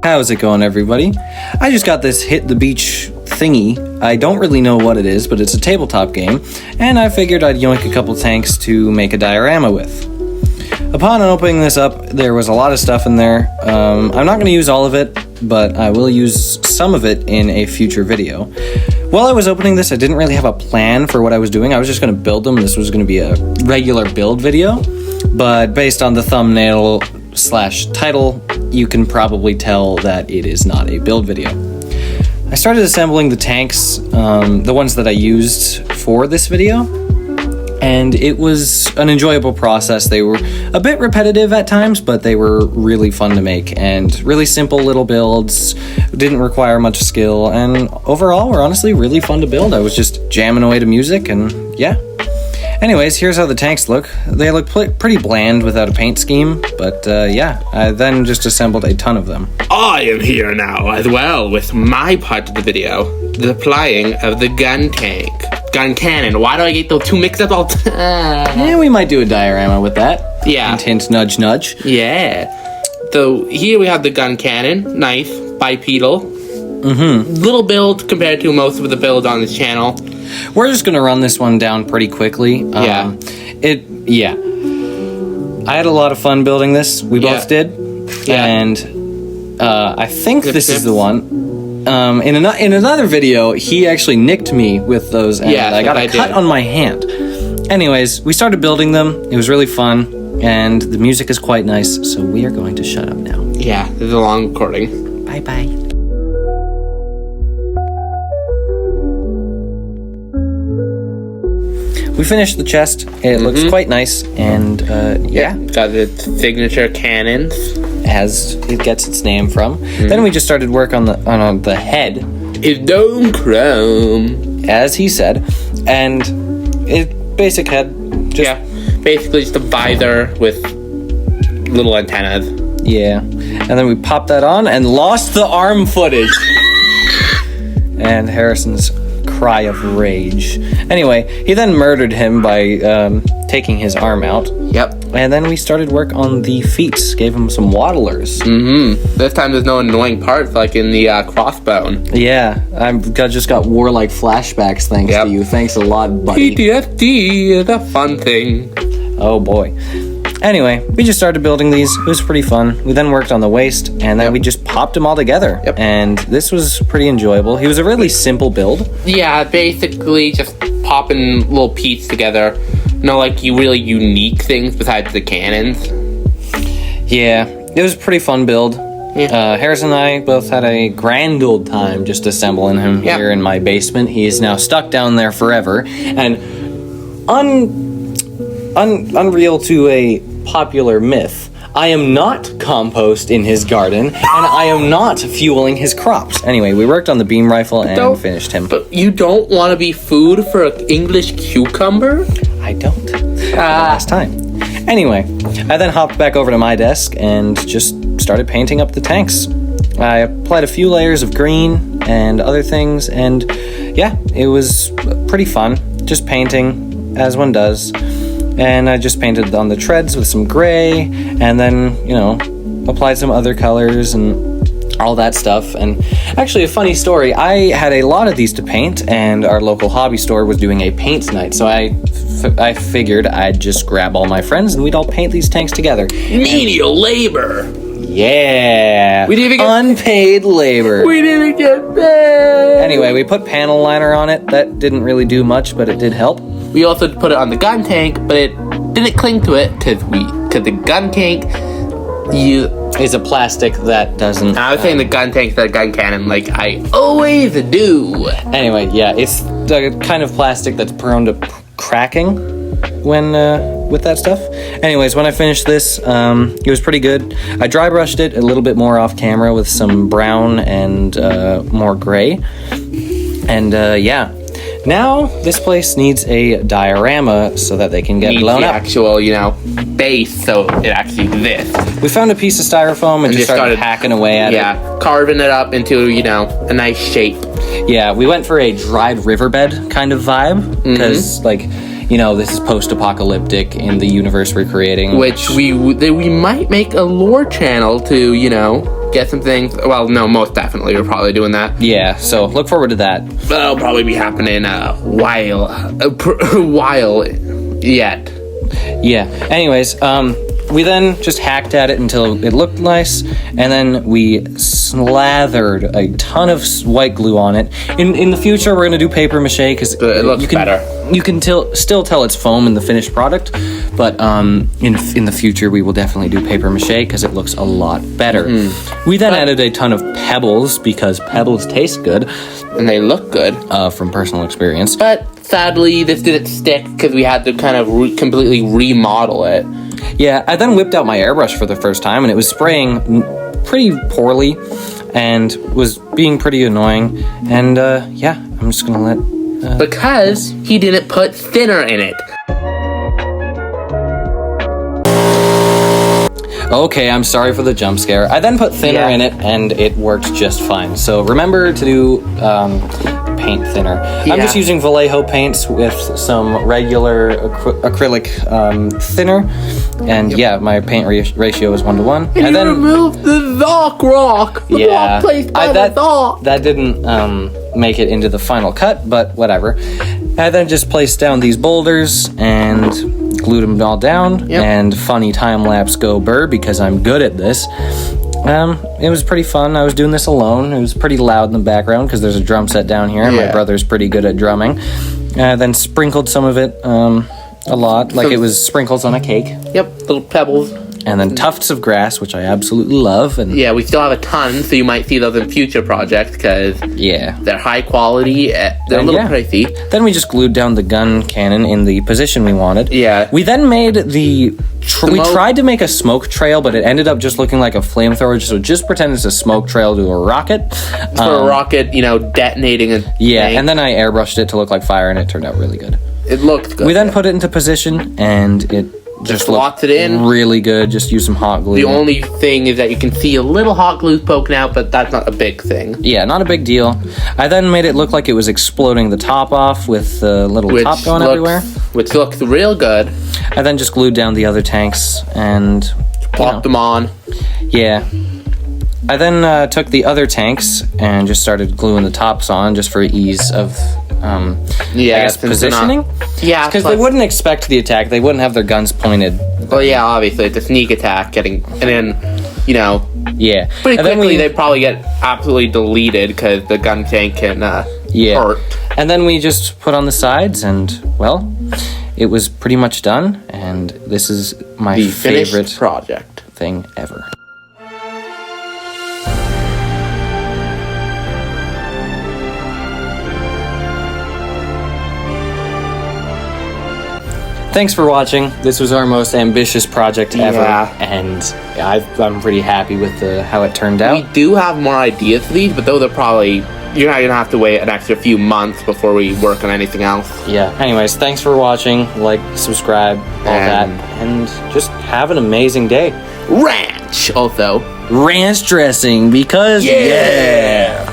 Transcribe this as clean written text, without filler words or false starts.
How's it going, everybody? I just got this Hit the Beach thingy. I don't really know what it is, but it's a tabletop game, and I figured I'd yoink a couple tanks to make a diorama with. Upon opening this up, there was a lot of stuff in there. I'm not going to use all of it, but I will use some of it in a future video. While I was opening this, I didn't really have a plan for what I was doing. I was just going to build them. This was going to be a regular build video, but based on the thumbnail/title, you can probably tell that it is not a build video. I started assembling the tanks, the ones that I used for this video, and it was an enjoyable process. They were a bit repetitive at times, but they were really fun to make, and really simple little builds, didn't require much skill, and overall were honestly really fun to build. I was just jamming away to music, and yeah. Anyways, here's how the tanks look. They look pretty bland without a paint scheme, but yeah, I then just assembled a ton of them. I am here now as well with my part of the video, the applying of the gun tank. Guncannon. Why do I get those two mixed up all the time? Yeah, we might do a diorama with that. Yeah. Hint, hint, nudge, nudge. Yeah. So here we have the Guncannon, nice, bipedal. Little build compared to most of the builds on this channel. We're just gonna run this one down pretty quickly. Yeah. I had a lot of fun building this. We both did. Yeah. And I think this is the one. In another video, he actually nicked me with those, and I got a cut on my hand. Anyways, we started building them. It was really fun, and the music is quite nice, so we are going to shut up now. Yeah, this is a long recording. Bye-bye. We finished the chest. It looks quite nice, and yeah. Got its signature cannons. As it gets its name from. Then we just started work on the head. It's dome chrome, as he said, and it basic head. Basically just a visor with little antennas. Yeah, and then we popped that on and lost the arm footage. And Harrison's cry of rage. Anyway, he then murdered him by taking his arm out. Yep. And then we started work on the feet. Gave him some waddlers. This time there's no annoying parts like in the crossbone. Yeah, just got warlike flashbacks thanks to you. Thanks a lot, buddy. PTSD is a fun thing. Oh boy. Anyway, we just started building these. It was pretty fun. We then worked on the waist, and then we just popped them all together. Yep. And this was pretty enjoyable. He was a really simple build. Yeah, basically just popping little pieces together. No, like, really unique things besides the cannons. Yeah, it was a pretty fun build. Yeah. Harrison and I both had a grand old time just assembling him here in my basement. He is now stuck down there forever. And unreal to a popular myth, I am not compost in his garden, and I am not fueling his crops. Anyway, we worked on the beam rifle and finished him. But you don't want to be food for an English cucumber? I don't. Last time. Anyway, I then hopped back over to my desk and just started painting up the tanks. I applied a few layers of green and other things, and yeah, it was pretty fun. Just painting, as one does. And I just painted on the treads with some gray, and then, applied some other colors and all that stuff. And actually, a funny story, I had a lot of these to paint, and our local hobby store was doing a paint night, so I figured I'd just grab all my friends and we'd all paint these tanks together. Menial labor! Yeah! We didn't even get unpaid labor! We didn't get paid! Anyway, we put panel liner on it. That didn't really do much, but it did help. We also put it on the gun tank, but it didn't cling to it because the gun tank is a plastic that doesn't. I was saying the gun tank, the gun cannon, like I always do. Anyway, yeah, it's the kind of plastic that's prone to cracking when with that stuff. Anyways, when I finished this, it was pretty good. I dry brushed it a little bit more off camera with some brown and more gray, and yeah. Now, this place needs a diorama so that they can get blown up. Actual, base so it actually exists. We found a piece of styrofoam and just started hacking away at it. Yeah, carving it up into, a nice shape. Yeah, we went for a dried riverbed kind of vibe because, this is post-apocalyptic in the universe we're creating. Which we might make a lore channel to, get some things. Well, no, most definitely we're probably doing that. Yeah, so look forward to that. But that'll probably be happening a while yet. Yeah. Anyways, we then just hacked at it until it looked nice, and then we slathered a ton of white glue on it. In the future, we're gonna do paper mache because It looks better. You can still tell it's foam in the finished product, but in the future we will definitely do paper mache because it looks a lot better. We then added a ton of pebbles because pebbles taste good, And they look good. from personal experience. But sadly, this didn't stick because we had to kind of completely remodel it. Yeah, I then whipped out my airbrush for the first time, and it was spraying pretty poorly and was being pretty annoying. And yeah, I'm just gonna let. Because he didn't put thinner in it. Okay, I'm sorry for the jump scare. I then put thinner in it, and it worked just fine. So remember to do paint thinner. I'm just using Vallejo paints with some regular acrylic thinner, and yeah, my paint ratio is 1:1. And then removed the rock. The rock placed by the dock. That didn't make it into the final cut, but whatever. I then just placed down these boulders and glued them all down, and funny time-lapse go burr because I'm good at this. It was pretty fun. I was doing this alone. It was pretty loud in the background because there's a drum set down here, and my brother's pretty good at drumming. Then sprinkled some of it a lot, like it was sprinkles on a cake. Yep, little pebbles. And then tufts of grass, which I absolutely love. And yeah, we still have a ton, so you might see those in future projects because they're high quality. They're a little pricey. Then we just glued down the gun cannon in the position we wanted. Yeah. We then made we tried to make a smoke trail, but it ended up just looking like a flamethrower. So just pretend it's a smoke trail to a rocket. For a rocket, detonating a tank. And then I airbrushed it to look like fire, and it turned out really good. It looked good. We then put it into position, and it just slots it in really good. Just use some hot glue. The only thing is that you can see a little hot glue poking out, but that's not a big thing. Yeah, not a big deal. I then made it look like it was exploding the top off with the little top going everywhere, which looks real good. I then just glued down the other tanks and plopped them on. Yeah. I then took the other tanks and just started gluing the tops on just for ease of I guess positioning. Because they wouldn't expect the attack. They wouldn't have their guns pointed. Well, yeah, obviously it's a sneak attack, and then yeah, pretty quickly they probably get absolutely deleted because the gun tank can hurt. And then we just put on the sides, and well, it was pretty much done. And this is my favorite project thing ever. Thanks for watching. This was our most ambitious project ever, and I'm pretty happy with how it turned out. We do have more ideas for these, but those are probably, you're not gonna have to wait an extra few months before we work on anything else. Yeah. Anyways, thanks for watching. Like, subscribe, all that, and just have an amazing day. Ranch, also. Ranch dressing, because yeah.